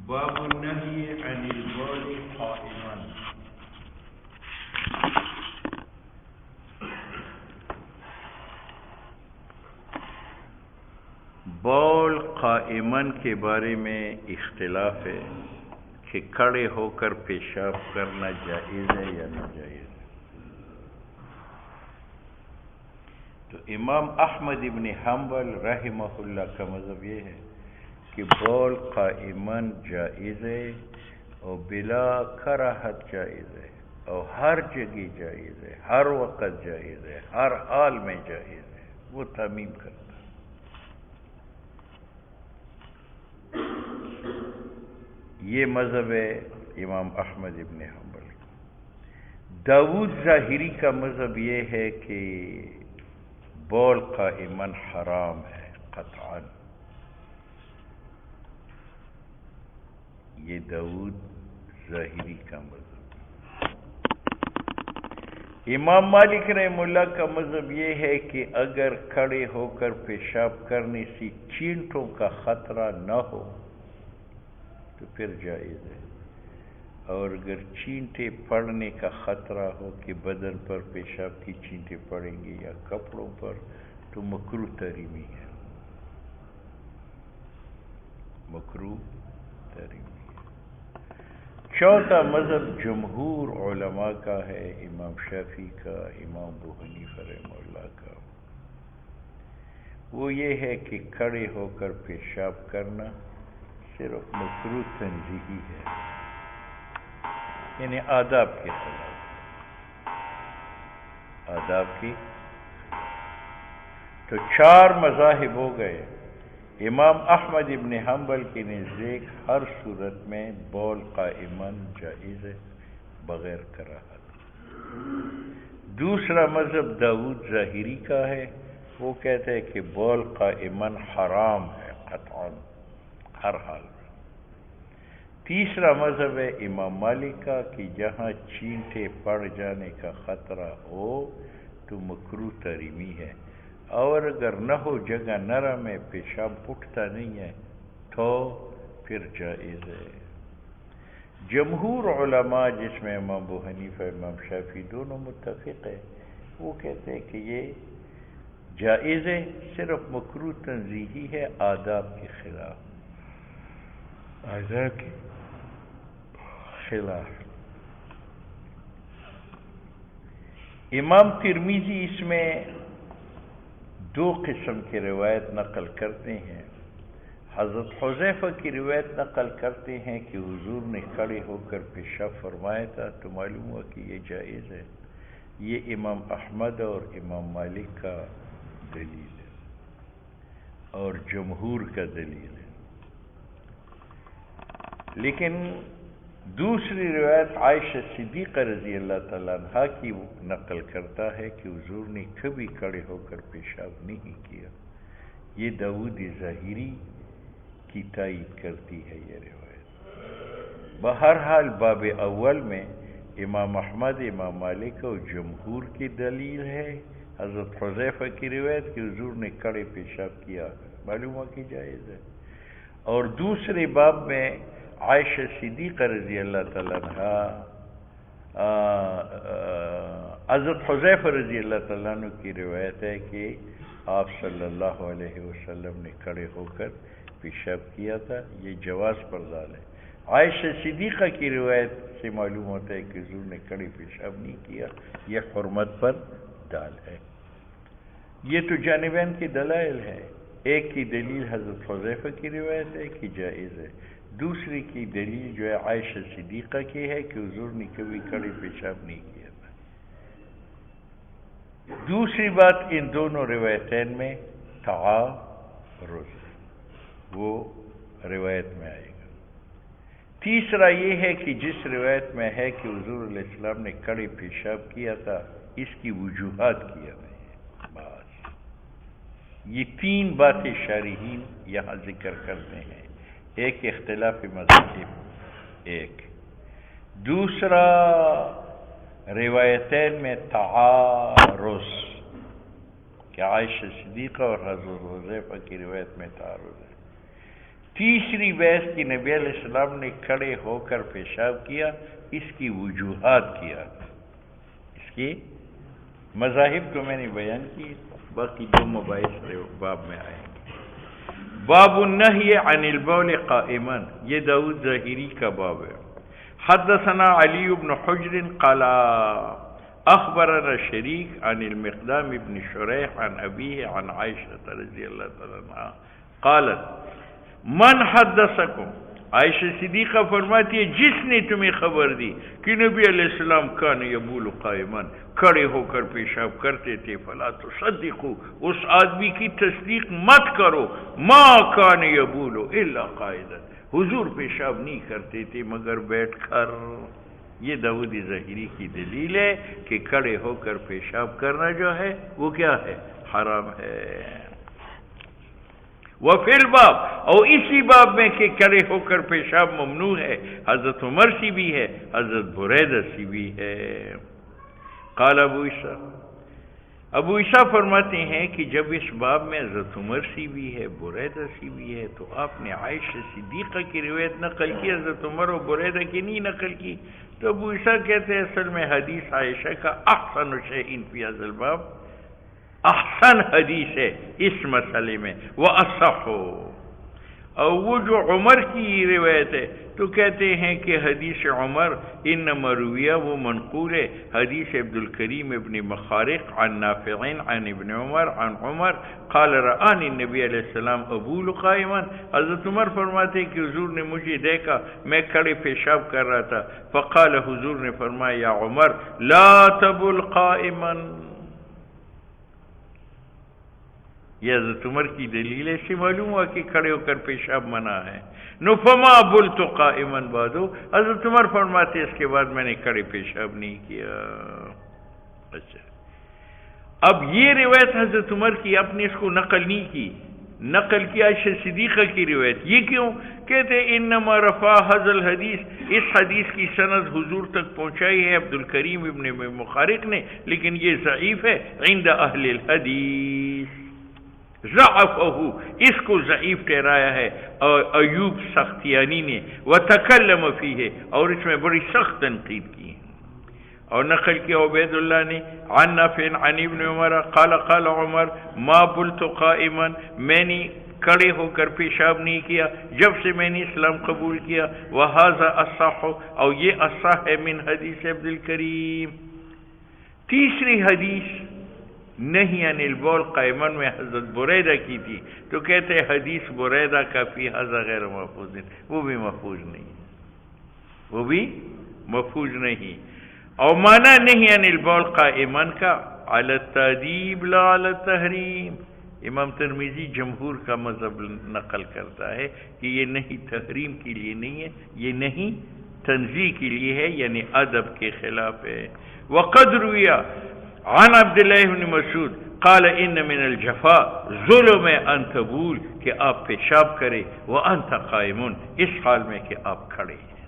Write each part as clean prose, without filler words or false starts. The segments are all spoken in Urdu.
باب النهي عن البول قائما. بول قائمن کے بارے میں اختلاف ہے کہ کھڑے ہو کر پیشاب کرنا جائز ہے یا ناجائز ہے. تو امام احمد ابن حنبل رحمہ اللہ کا مذہب یہ ہے کہ بول قائمن جائز ہے اور بلا کراہت جائز ہے اور ہر جگہ جائز ہے، ہر وقت جائز ہے، ہر حال میں جائز ہے. وہ ترمیم کرتا ہے. یہ مذہب ہے امام احمد ابن حنبل کا. داود ظاہری کا مذہب یہ ہے کہ بول قائمن حرام ہے قطعاً. یہ داود ظاہری کا مذہب. امام مالک رحمہ اللہ کا مذہب یہ ہے کہ اگر کھڑے ہو کر پیشاب کرنے سے چینٹوں کا خطرہ نہ ہو تو پھر جائز ہے، اور اگر چینٹے پڑنے کا خطرہ ہو کہ بدن پر پیشاب کی چینٹے پڑیں گے یا کپڑوں پر تو مکروہ تحریمی ہے. مکروہ تحریمی. چوتھا مذہب جمہور علماء کا ہے، امام شافعی کا، امام ابو حنیفہ رحمہ اللہ کا. وہ یہ ہے کہ کھڑے ہو کر پیشاب کرنا صرف مکروہ تنزیہی ہے، یعنی آداب کے خلاف. آداب کی. تو 4 مذاہب ہو گئے. امام احمد ابن حنبل کے نزدیک ہر صورت میں بول قائمن جائز ہے بغیر کراہت. دوسرا مذہب داود ظاہری کا ہے. وہ کہتے ہیں کہ بول قائمن حرام ہے قطعاً ہر حال میں. تیسرا مذہب ہے امام مالک کا کہ جہاں چینٹے پڑ جانے کا خطرہ ہو تو مکروہ تحریمی ہے، اور اگر نہ ہو، جگہ نرم ہے، پیشاب اٹھتا نہیں ہے تو پھر جائز ہے. جمہور علماء جس میں امام ابو حنیفہ امام شافعی دونوں متفق ہیں، وہ کہتے ہیں کہ یہ جائز ہے، صرف مکروہ تنزیہی ہے، آداب کے خلاف. آداب کے خلاف. امام ترمذی اس میں 2 قسم کی روایت نقل کرتے ہیں. حضرت حذیفہ کی روایت نقل کرتے ہیں کہ حضور نے کھڑے ہو کر پیشاب فرمایا تھا، تو معلوم ہوا کہ یہ جائز ہے. یہ امام احمد اور امام مالک کا دلیل ہے اور جمہور کا دلیل ہے. لیکن دوسری روایت عائشہ صدیقہ رضی اللہ تعالیٰ عنہ کی نقل کرتا ہے کہ حضور نے کبھی کھڑے ہو کر پیشاب نہیں کیا. یہ داود ظاہری کی تائید کرتی ہے یہ روایت. بہرحال باب اول میں امام احمد، امام مالک اور جمہور کی دلیل ہے حضرت حذیفہ کی روایت کہ حضور نے کھڑے پیشاب کیا، معلوم ہوا کہ جائز ہے. اور دوسرے باب میں عائشہ صدیقہ رضی اللہ تعالیٰ عنہ، حضرت حذیفہ رضی اللہ تعالیٰ عنہ کی روایت ہے کہ آپ صلی اللہ علیہ وسلم نے کھڑے ہو کر پیشاب کیا تھا. یہ جواز پر دال ہے. عائشہ صدیقہ کی روایت سے معلوم ہوتا ہے کہ حضور نے کھڑے پیشاب نہیں کیا، یہ حرمت پر دال ہے. یہ تو جانبین کی دلائل ہے. ایک کی دلیل حضرت حذیفہ کی روایت ہے کہ جائز ہے، دوسری کی دلیل جو ہے عائشہ صدیقہ کی ہے کہ حضور نے کبھی کھڑے پیشاب نہیں کیا تھا. دوسری بات، ان دونوں روایتین میں تعارض وہ روایت میں آئے گا. تیسرا یہ ہے کہ جس روایت میں ہے کہ حضور علیہ السلام نے کھڑے پیشاب کیا تھا، اس کی وجوہات کیا نہیں ہے. بس یہ 3 باتیں شارحین یہاں ذکر کرتے ہیں. ایک اختلاف مذاہب، ایک دوسرا روایتین میں تعارض کہ عائشہ صدیقہ اور حضرت حذیفہ کی روایت میں تعارض ہے. تیسری بحث کی نبی علیہ السلام نے کھڑے ہو کر پیشاب کیا، اس کی وجوہات کیا، اس کی مذاہب کو میں نے بیان کی، باقی دو مباحث باب میں آئیں گے۔ باب النہی عن البول قائما، یہ داؤد ظاہری کا باب ہے۔ حدثنا علی بن حجر قال اخبرنا شریک عن المقدام بن شریح عن ابیہ عن عائشہ رضی اللہ تعالی عنہ قالت من حدثکم، عائشہ صدیقہ فرماتی ہے جس نے تمہیں خبر دی کہ نبی علیہ السلام کان یبول قائما، کھڑے ہو کر پیشاب کرتے تھے، فلا تصدقوا، اس آدمی کی تصدیق مت کرو، ما کان یبول الا قائدا، حضور پیشاب نہیں کرتے تھے مگر بیٹھ کر۔ یہ داؤد ظاہری کی دلیل ہے کہ کھڑے ہو کر پیشاب کرنا جو ہے وہ کیا ہے؟ حرام ہے۔ وفی الباب، اور اسی باب میں کہ کھڑے ہو کر پیشاب ممنوع ہے، حضرت عمر سی بھی ہے، حضرت بریدہ سی بھی ہے۔ قال ابو عیسیٰ فرماتے ہیں کہ جب اس باب میں حضرت عمر سی بھی ہے، بریدہ سی بھی ہے، تو آپ نے عائشہ صدیقہ کی روایت نقل کی، حضرت عمر و بریدہ کی نہیں نقل کی۔ تو ابو عیسیٰ کہتے ہیں اصل میں حدیث عائشہ کا احسن شیء فی ھذا الباب، احسن حدیث ہے اس مسئلے میں، وہ اصح ہو۔ اور وہ جو عمر کی روایت ہے تو کہتے ہیں کہ حدیث عمر انما رویہ، وہ منقول ہے حدیث عبد الکریم ابن مخارق عن نافع عن ابن عمر عن عمر قال رآنی النبی علیہ السلام ابول قائما، حضرت عمر فرماتے ہیں کہ حضور نے مجھے دیکھا میں کھڑے پیشاب کر رہا تھا، فقال، حضور نے فرمایا یا عمر لا تبل قائما، یہ حضرت عمر کی دلیل ہے، اس سے معلوم ہوا کہ کھڑے ہو کر پیشاب منع ہے۔ نو فما بلت قائما بعدو، حضرت عمر فرماتے اس کے بعد میں نے کھڑے پیشاب نہیں کیا۔ اچھا، اب یہ روایت حضرت عمر کی، آپ نے اس کو نقل نہیں کی، نقل کی عائشہ صدیقہ کی روایت۔ یہ کیوں؟ کہتے انما رفع هذا الحدیث، اس حدیث کی سند حضور تک پہنچائی ہے عبد الکریم ابن مخارق نے، لیکن یہ ضعیف ہے عند اہل الحدیث، ضعفہ، اس کو ضعیف ٹھہرایا ہے اور ایوب سختیانی نے، وتکلم فیہ، اور اس میں بڑی سخت تنقید کی ہے۔ اور نقل کیا عبید اللہ نے عن نافع عن ابن عمر قال قال عمر ما بلت قائما، میں نے کھڑے ہو کر پیشاب نہیں کیا جب سے میں نے اسلام قبول کیا، وہذا اصح، اور یہ اصح ہے من حدیث عبد الکریم۔ تیسری حدیث نہیں عن البول قائما میں حضرت بریدہ کی تھی، تو کہتے حدیث بریدہ کا فی ھذا غیر محفوظ، وہ بھی محفوظ نہیں، وہ بھی محفوظ نہیں۔ اور معنی نہیں عن البول قائما کا علی التادیب لا علی التحریم، امام ترمذی جمہور کا مذہب نقل کرتا ہے کہ یہ نہیں تحریم کے لیے نہیں ہے، یہ نہیں تنزیہ کے لیے ہے، یعنی ادب کے خلاف ہے۔ وقد رویہ عن عبداللہ بن مسعود قال ان من الجفا ظلم ان تبول، کہ آپ پیشاب کرے، وانت قائم، اس حال میں کہ آپ کھڑے ہیں۔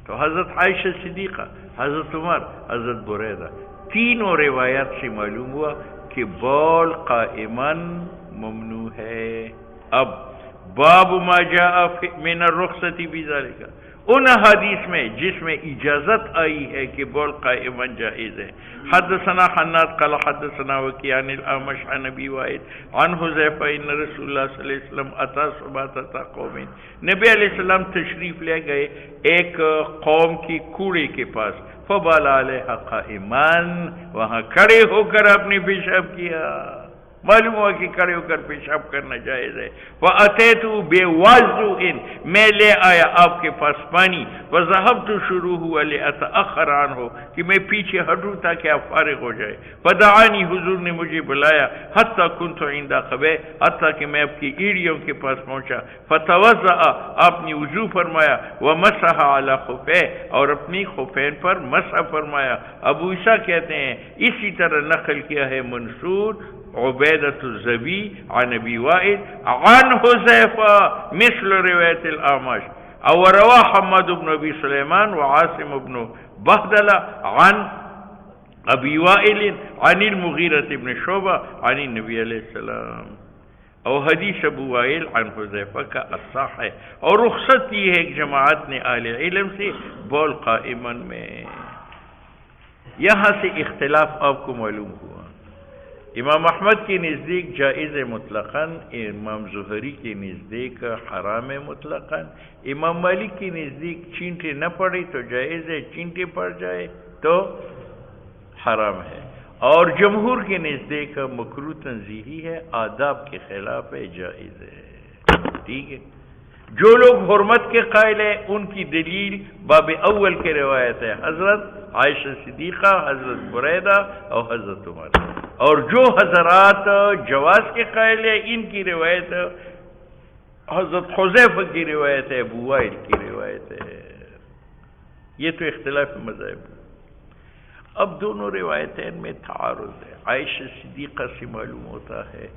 تو حضرت عائشہ صدیقہ، حضرت عمر، حضرت بریدہ، تینوں روایات سے معلوم ہوا کہ بول قائما ممنوع ہے۔ اب باب ما جاء من الرخصة بذلك، ان حدیث میں جس میں اجازت آئی ہے کہ بول قائما جائز ہے۔ حدثنا حناد قال حدثنا وکیع عن الاعمش عن ابی وائل عن حذیفہ ان رسول اللہ صلی اللہ علیہ وسلم اتى سباطة قوم، نبی علیہ السلام تشریف لے گئے ایک قوم کی کوڑے کے پاس، فبال علیہ قائما، وہاں کھڑے ہو کر آپ نے پیشاب کیا، معلوم ہوا کہ کھڑے ہو کر پیشاب کرنا جائز ہے۔ وَأَتَيْتُ بِوَضُوءٍ، میں لے آیا آپ کے پاس پانی، وَذَهَبْتُ شُرُوهُ وَلِأَتَأَخَّرَ عَنْهُ، کہ میں پیچھے ہٹوں تاکہ آپ فارغ ہو جائے۔ فَدَعَانِي، حضور نے مجھے بلایا، حَتَّى كُنْتُ عِنْدَ قَبَيْ، حتیٰ کہ میں آپ کی ایڑیوں کے پاس پہنچا۔ فَتَوَضَّأَ، آپ نے وضو فرمایا، وَمَسَحَ عَلَى خُفَيْهِ، اور اپنی خفین پر مسح فرمایا۔ ابو عیسیٰ کہتے ہیں اسی طرح نقل کیا ہے منصور عبیدۃ الزبی عن ابی وائل عن حذیفہ مثل روایت الاعمش، او روا حماد بن ابی سلیمان وعاصم بن بہدلہ عن ابی وائل عن المغیرۃ بن شعبہ عن النبی علیہ السلام۔ اور حدیث ابو وائل عن حذیفہ کا اصح ہے، اور رخصت یہ ہے ایک جماعت نے اہل علم سے بول قائما میں۔ یہاں سے اختلاف آپ کو معلوم ہوا، امام احمد کے نزدیک جائز مطلقاً، امام زہری کے نزدیک حرام مطلقاً، امام مالک کے نزدیک چینٹے نہ پڑے تو جائز ہے، چینٹے پڑ جائے تو حرام ہے، اور جمہور کے نزدیک مکروہ تنزیہی ہے، آداب کے خلاف ہے، جائز ہے۔ ٹھیک ہے، جو لوگ حرمت کے قائل ہیں ان کی دلیل باب اول کے روایت ہے حضرت عائشہ صدیقہ، حضرت بریدہ اور حضرت عمر، اور جو حضرات جواز کے قائل ہیں ان کی روایت حضرت حذیفہ کی روایت ہے، ابو وائل کی روایت ہے۔ یہ تو اختلاف مذاہب۔ اب دونوں روایتین میں تعارض ہے۔ عائشہ صدیقہ سے معلوم ہوتا ہے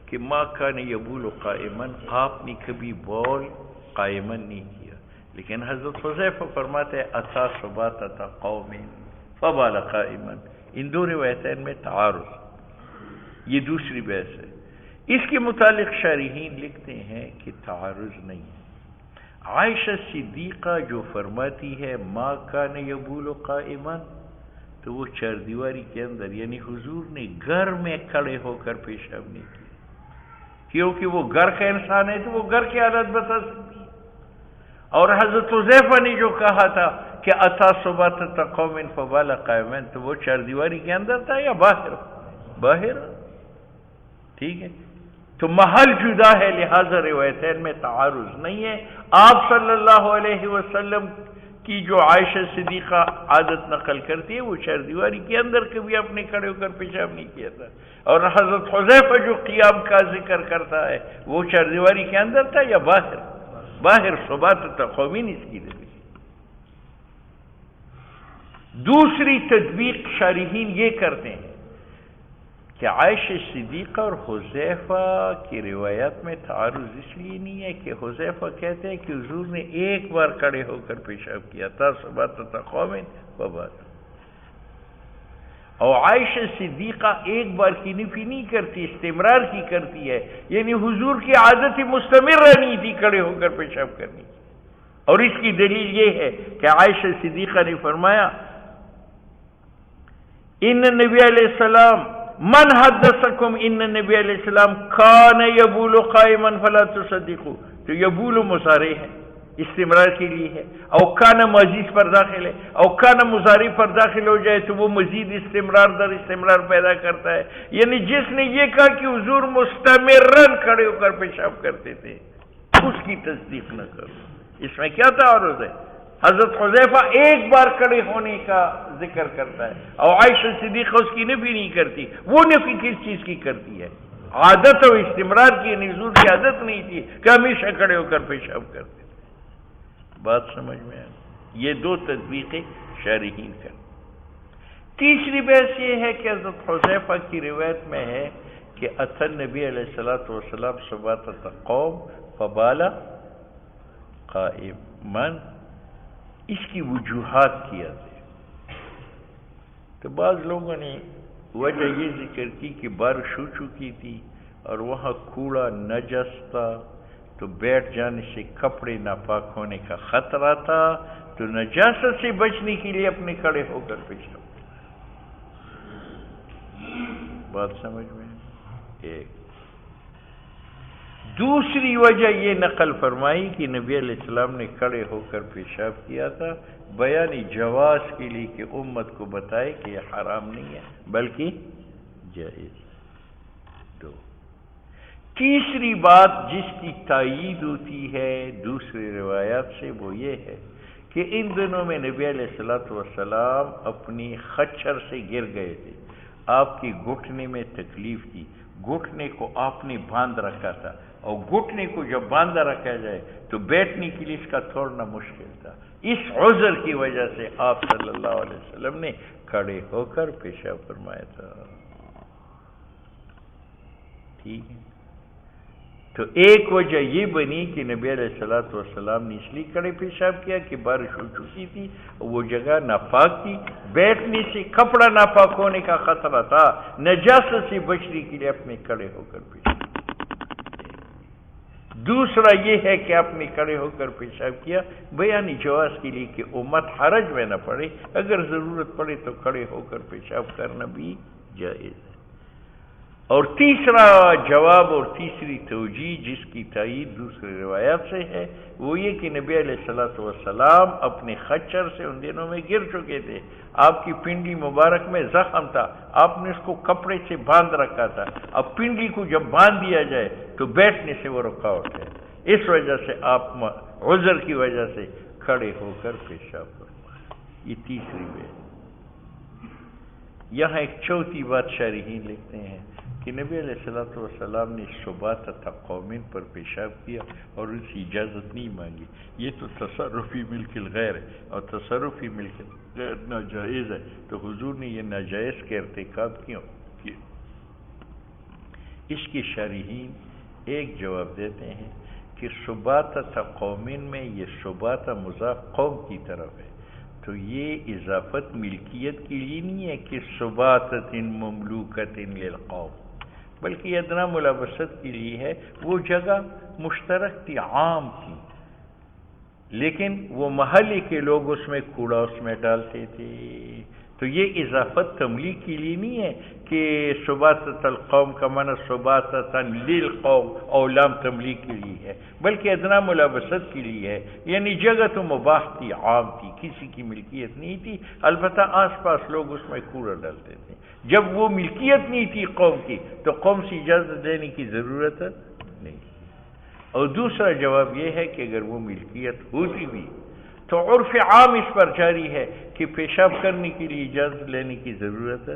کہ ما کان یبول قائما، آپ نے کبھی بول قائما نہیں کیا، لیکن حضرت حذیفہ فرماتے ہیں اتا صباتۃ قوم فبال قائما۔ ان دو روایتین میں تعارض، یہ دوسری بحث ہے۔ اس کے متعلق شارحین لکھتے ہیں کہ تعارض نہیں ہے۔ عائشہ صدیقہ جو فرماتی ہے ما کان یبول قائما، تو وہ چار دیواری کے اندر، یعنی حضور نے گھر میں کھڑے ہو کر پیشاب نہیں کیا، کیونکہ وہ گھر کا انسان ہے تو وہ گھر کی عادت بتا سکتی ہے۔ اور حضرت حذیفہ نے جو کہا تھا کہ اتا صباتۃ قوم فبال قائما، تو وہ چار دیواری کے اندر تھا یا باہر؟ باہر۔ ٹھیک ہے، تو محل جدا ہے، لہذا روایتین میں تعارض نہیں ہے۔ آپ صلی اللہ علیہ وسلم کی جو عائشہ صدیقہ عادت نقل کرتی ہے وہ چار دیواری کے اندر کبھی اپنے کھڑے ہو کر پیشاب نہیں کیا تھا، اور حضرت حذیفہ جو قیام کا ذکر کرتا ہے وہ چار دیواری کے اندر تھا یا باہر؟ باہر۔ صباتۃ قومین اس کی دلیل۔ دوسری تطبیق شارحین یہ کرتے ہیں کہ عائشہ صدیقہ اور حذیفہ کی روایت میں تعارض اس لیے نہیں ہے کہ حذیفہ کہتے ہیں کہ حضور نے ایک بار کھڑے ہو کر پیشاب کیا تھا، صباتۃ قوم فبال، اور عائشہ صدیقہ ایک بار کی نفی نہیں کرتی، استمرار کی کرتی ہے، یعنی حضور کی عادت مستمرہ نہیں تھی کھڑے ہو کر پیشاب کرنے کی۔ اور اس کی دلیل یہ ہے کہ عائشہ صدیقہ نے فرمایا ان نبی علیہ السلام من حدثکم ان نبی علیہ السلام کان یبول قائما فلا تصدقوا، تو یبول مضارع ہے، استمرار کے لیے ہے، او کان ماضی پر داخل ہے، او کان مضارع پر داخل ہو جائے تو وہ مزید استمرار در استمرار پیدا کرتا ہے، یعنی جس نے یہ کہا کہ حضور مستمرن کھڑے ہو کر پیشاب کرتے تھے اس کی تصدیق نہ کرو۔ اس میں کیا تعارض ہے؟ حضرت حذیفہ ایک بار کھڑے ہونے کا ذکر کرتا ہے اور عائشہ صدیقہ اس کی نفی نہیں کرتی۔ وہ نفی کس چیز کی کرتی ہے؟ عادت و استمرار کی، حضور کی عادت نہیں تھی کہ ہمیشہ کھڑے ہو کر پیشاب کرتے تھے۔ بات سمجھ میں آئی؟ یہ دو تطبیقیں شارحین کا۔ تیسری بحث یہ ہے کہ حضرت حذیفہ کی روایت میں ہے کہ اتى النبی علیہ الصلوۃ والسلام صباتۃ قوم فبال قائما، اس کی وجوہات کیا تھے، تو بعض لوگوں نے وجہ یہ ذکر کی کہ بارش ہو چکی تھی اور وہاں کوڑا نجس تھا تو بیٹھ جانے سے کپڑے ناپاک ہونے کا خطرہ تھا، تو نجاست سے بچنے کے لیے اپنے کھڑے ہو کر پیشاب۔ بات سمجھ میں؟ ایک دوسری وجہ یہ نقل فرمائی کہ نبی علیہ السلام نے کھڑے ہو کر پیشاب کیا تھا بیان جواز کے لیے کہ امت کو بتائے کہ یہ حرام نہیں ہے بلکہ جائز۔ دو تیسری بات جس کی تائید ہوتی ہے دوسری روایات سے وہ یہ ہے کہ ان دنوں میں نبی علیہ الصلوۃ والسلام اپنی خچر سے گر گئے تھے، آپ کی گھٹنے میں تکلیف تھی، گھٹنے کو آپ نے باندھ رکھا تھا، اور گھٹنے کو جب باندھا رکھا جائے تو بیٹھنے کے لیے اس کا توڑنا مشکل تھا۔ اس عذر کی وجہ سے آپ صلی اللہ علیہ وسلم نے کھڑے ہو کر پیشاب فرمایا تھا۔ ٹھیک ہے، تو ایک وجہ یہ بنی کہ نبی علیہ الصلوۃ والسلام نے اس لیے کھڑے پیشاب کیا کہ بارش ہو چکی تھی، وہ جگہ ناپاک تھی، بیٹھنے سے کپڑا ناپاک ہونے کا خطرہ تھا، نجاست سے بچنے کے لیے اپنے کھڑے ہو کر پیشاب۔ دوسرا یہ ہے کہ آپ نے کھڑے ہو کر پیشاب کیا بیانی جواز کے لیے کہ امت حرج میں نہ پڑے، اگر ضرورت پڑے تو کھڑے ہو کر پیشاب کرنا بھی جائز ہے۔ اور تیسرا جواب اور تیسری توجیہ جس کی تائید دوسرے روایات سے ہے وہ یہ کہ نبی علیہ الصلوۃ والسلام اپنے خچر سے ان دنوں میں گر چکے تھے، آپ کی پنڈلی مبارک میں زخم تھا، آپ نے اس کو کپڑے سے باندھ رکھا تھا، اب پنڈلی کو جب باندھ دیا جائے تو بیٹھنے سے وہ رکاوٹ ہے، اس وجہ سے آپ عذر کی وجہ سے کھڑے ہو کر پیشاب فرمائیں۔ یہ تیسری بات۔ یہاں ایک چوتھی بات شارحین لکھتے ہیں کہ نبی علیہ الصلوۃ والسلام نے سباتۃ قوم پر پیشاب کیا اور اس کی اجازت نہیں مانگی، یہ تو تصرفی ملک الغیر ہے، اور تصرفی ملک الغیر ناجائز ہے، تو حضور نے یہ ناجائز کے ارتکاب کیوں کیا؟ اس کی شارحین ایک جواب دیتے ہیں کہ سباتۃ قوم میں یہ سباتہ مضاف قوم کی طرف ہے، تو یہ اضافت ملکیت کے لیے نہیں ہے کہ سباتۃ مملوکۃ للقوم، بلکہ یہ ادنا ملابست کے لیے ہے، وہ جگہ مشترک تھی، عام تھی، لیکن وہ محلے کے لوگ اس میں کوڑا اس میں ڈالتے تھے، تو یہ اضافت تملیک کے لیے نہیں ہے کہ سباتۃ القوم کا معنی سباتۃ للقوم اور لام تملیک کے لیے ہے، بلکہ ادنا ملابست کے لیے ہے، یعنی جگہ تو مباح تھی، عام تھی، کسی کی ملکیت نہیں تھی، البتہ آس پاس لوگ اس میں کوڑا ڈالتے تھے۔ جب وہ ملکیت نہیں تھی قوم کی تو قوم سے اجازت دینے کی ضرورت نہیں۔ اور دوسرا جواب یہ ہے کہ اگر وہ ملکیت ہوتی بھی تو عرف عام اس پر جاری ہے کہ پیشاب کرنے کے لیے اجازت لینے کی ضرورت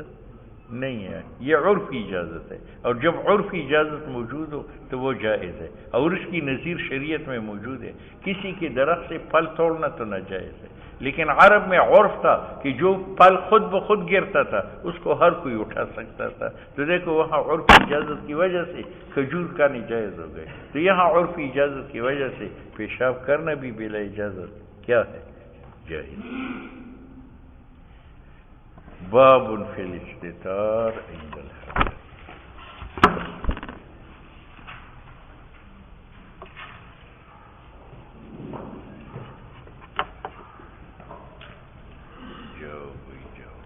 نہیں ہے، یہ عرف کی اجازت ہے، اور جب عرف کی اجازت موجود ہو تو وہ جائز ہے، اور اس کی نظیر شریعت میں موجود ہے، کسی کے درخت سے پھل توڑنا تو ناجائز ہے، لیکن عرب میں عرف تھا کہ جو پھل خود بخود گرتا تھا اس کو ہر کوئی اٹھا سکتا تھا، تو دیکھو وہاں عرف کی اجازت کی وجہ سے کھجور کا ناجائز ہو گئے، تو یہاں عرف کی اجازت کی وجہ سے پیشاب کرنا بھی بلا اجازت کیا ہے؟ جائز۔ باب فی الاستتار عند الحدث۔ جاؤ بھائی جاؤ۔